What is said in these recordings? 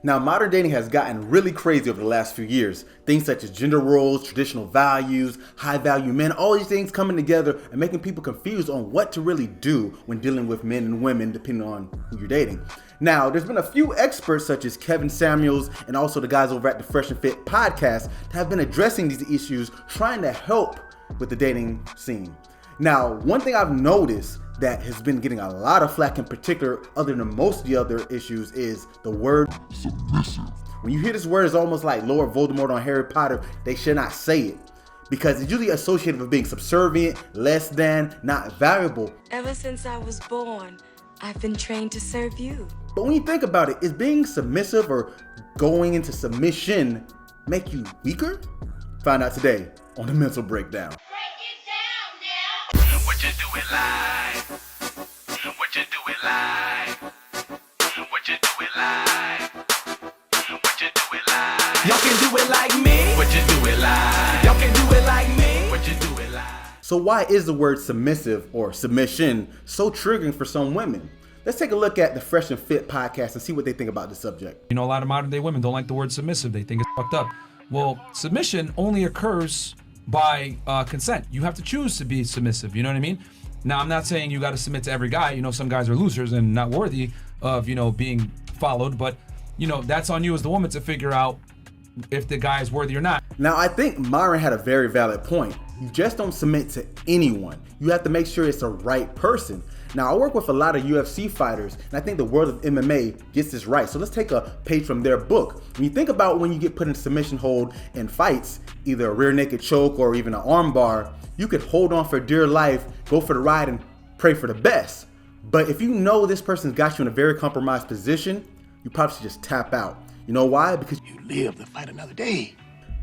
Now, modern dating has gotten really crazy over the last few years. Things such as gender roles, traditional values, high value men, all these things coming together and making people confused on what to really do when dealing with men and women depending on who you're dating. Now, there's been a few experts such as Kevin Samuels and also the guys over at the Fresh and Fit podcast that have been addressing these issues, trying to help with the dating scene. Now, one thing I've noticed that has been getting a lot of flack in particular, other than most of the other issues, is the word submissive. When you hear this word, it's almost like Lord Voldemort on Harry Potter. They should not say it because it's usually associated with being subservient, less than, not valuable. Ever since I was born, I've been trained to serve you. But when you think about it, is being submissive or going into submission make you weaker? Find out today on The Mental Breakdown. Break it down now. What you do it live? What you do it live? What you do it live? What you do it live? Y'all can do it like me. What you do it live? Y'all can do it like me. What you do it live? So why is the word submissive or submission so triggering for some women? Let's take a look at the Fresh and Fit podcast and see what they think about the subject. You know, a lot of modern day women don't like the word submissive. They think it's fucked up. Well, submission only occurs by consent. You have to choose to be submissive. You know what I mean? Now, I'm not saying you got to submit to every guy. You know, some guys are losers and not worthy of, being followed. But, that's on you as the woman to figure out if the guy is worthy or not. Now, I think Myron had a very valid point. You just don't submit to anyone. You have to make sure it's the right person. Now, I work with a lot of UFC fighters, and I think the world of MMA gets this right. So let's take a page from their book. When you think about when you get put in submission hold in fights, either a rear naked choke or even an arm bar, you could hold on for dear life, go for the ride, and pray for the best. But if you know this person's got you in a very compromised position, you probably should just tap out. You know why? Because you live to fight another day.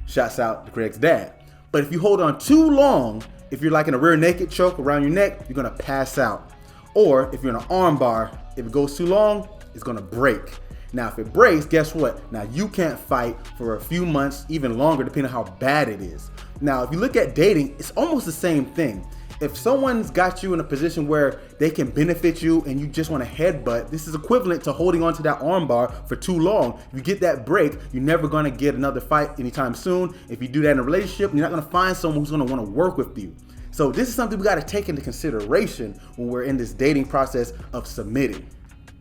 Shouts out to Greg's dad. But if you hold on too long, if you're like in a rear naked choke around your neck, you're gonna pass out. Or if you're in an arm bar, if it goes too long, it's gonna break. Now, if it breaks, guess what? Now you can't fight for a few months, even longer, depending on how bad it is. Now, if you look at dating, it's almost the same thing. If someone's got you in a position where they can benefit you and you just want to headbutt, this is equivalent to holding onto that arm bar for too long. If you get that break, you're never going to get another fight anytime soon. If you do that in a relationship, you're not going to find someone who's going to want to work with you. So this is something we got to take into consideration when we're in this dating process of submitting.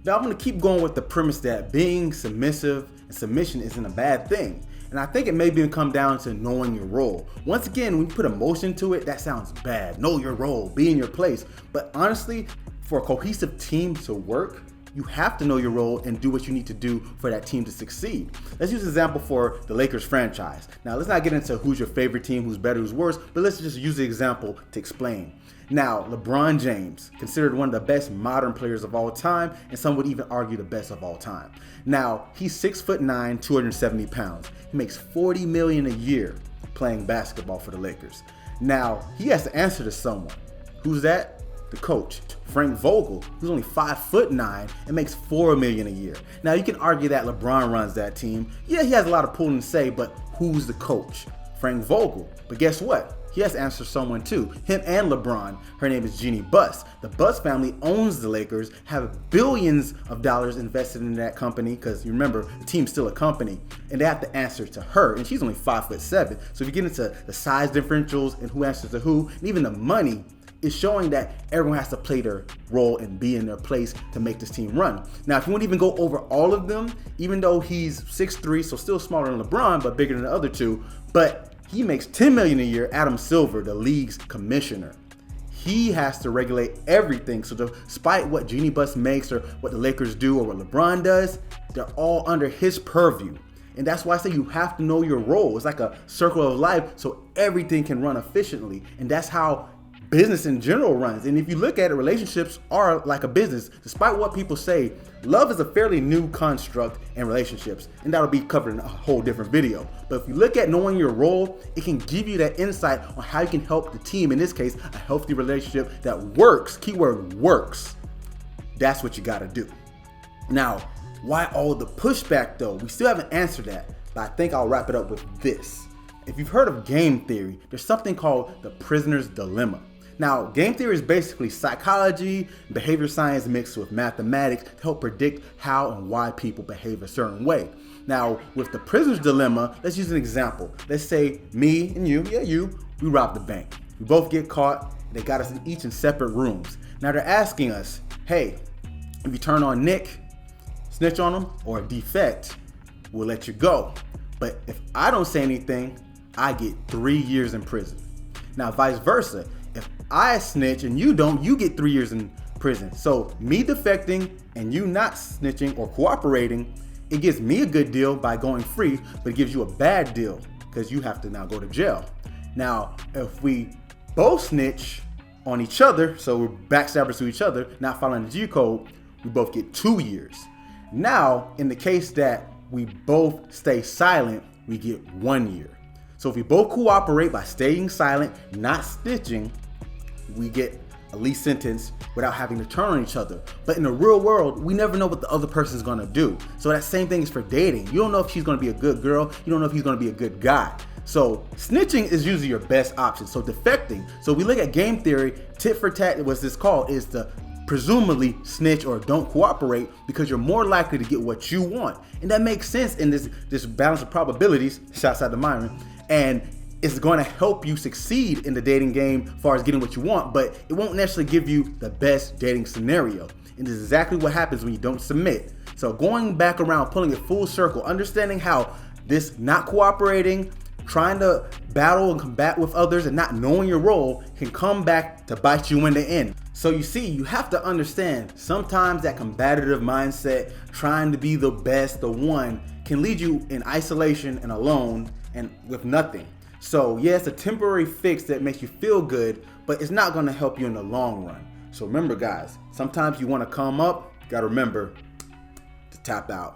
Now, I'm going to keep going with the premise that being submissive and submission isn't a bad thing. And I think it may even come down to knowing your role. Once again, when you put emotion to it, that sounds bad. Know your role, be in your place. But honestly, for a cohesive team to work, you have to know your role and do what you need to do for that team to succeed. Let's use an example for the Lakers franchise. Now, let's not get into who's your favorite team, who's better, who's worse, but let's just use the example to explain. Now, LeBron James, considered one of the best modern players of all time, and some would even argue the best of all time. Now, he's 6'9", 270 pounds. He makes $40 million a year playing basketball for the Lakers. Now, he has to answer to someone. Who's that? The coach, Frank Vogel, who's only 5'9" and makes $4 million a year. Now, you can argue that LeBron runs that team. Yeah, he has a lot of pull and say, but who's the coach? Frank Vogel. But guess what? He has to answer someone too. Him and LeBron. Her name is Jeannie Buss. The Buss family owns the Lakers, have billions of dollars invested in that company, because you remember, the team's still a company, and they have to answer to her, and she's only 5'7". So if you get into the size differentials and who answers to who, and even the money, it's showing that everyone has to play their role and be in their place to make this team run. Now, if you want to even go over all of them, even though he's 6'3", so still smaller than LeBron, but bigger than the other two, but he makes $10 million a year. Adam Silver, the league's commissioner, he has to regulate everything. So despite what Jeannie Buss makes or what the Lakers do or what LeBron does, they're all under his purview. And that's why I say you have to know your role. It's like a circle of life so everything can run efficiently. And that's how business in general runs. And if you look at it, relationships are like a business. Despite what people say, love is a fairly new construct in relationships, and that'll be covered in a whole different video. But if you look at knowing your role, it can give you that insight on how you can help the team, in this case, a healthy relationship that works, keyword works. That's what you gotta do. Now, why all the pushback though? We still haven't answered that, but I think I'll wrap it up with this. If you've heard of game theory, there's something called the prisoner's dilemma. Now, game theory is basically psychology, behavior science mixed with mathematics to help predict how and why people behave a certain way. Now, with the prisoner's dilemma, let's use an example. Let's say me and you, we robbed the bank. We both get caught. They got us each in separate rooms. Now they're asking us, hey, if you turn on Nick, snitch on him, or defect, we'll let you go. But if I don't say anything, I get 3 years in prison. Now, vice versa. If I snitch and you don't, you get 3 years in prison. So me defecting and you not snitching or cooperating, it gives me a good deal by going free, but it gives you a bad deal because you have to now go to jail. Now, if we both snitch on each other, so we're backstabbers to each other, not following the G code, we both get 2 years. Now, in the case that we both stay silent, we get 1 year. So if we both cooperate by staying silent, not snitching, we get a least sentence without having to turn on each other. But in the real world, we never know what the other person's gonna do. So that same thing is for dating. You don't know if she's gonna be a good girl. You don't know if he's gonna be a good guy. So snitching is usually your best option. So defecting. So we look at game theory, tit for tat, what's this called, is to presumably snitch or don't cooperate because you're more likely to get what you want. And that makes sense in this balance of probabilities, shouts out to Myron, and it's going to help you succeed in the dating game as far as getting what you want, but it won't necessarily give you the best dating scenario. And this is exactly what happens when you don't submit. So going back around, pulling it full circle, understanding how this not cooperating, trying to battle and combat with others and not knowing your role can come back to bite you in the end. So you see, you have to understand sometimes that combative mindset, trying to be the best, the one, can lead you in isolation and alone and with nothing. So yeah, it's a temporary fix that makes you feel good, but it's not gonna help you in the long run. So remember guys, sometimes you wanna come up, you gotta remember to tap out.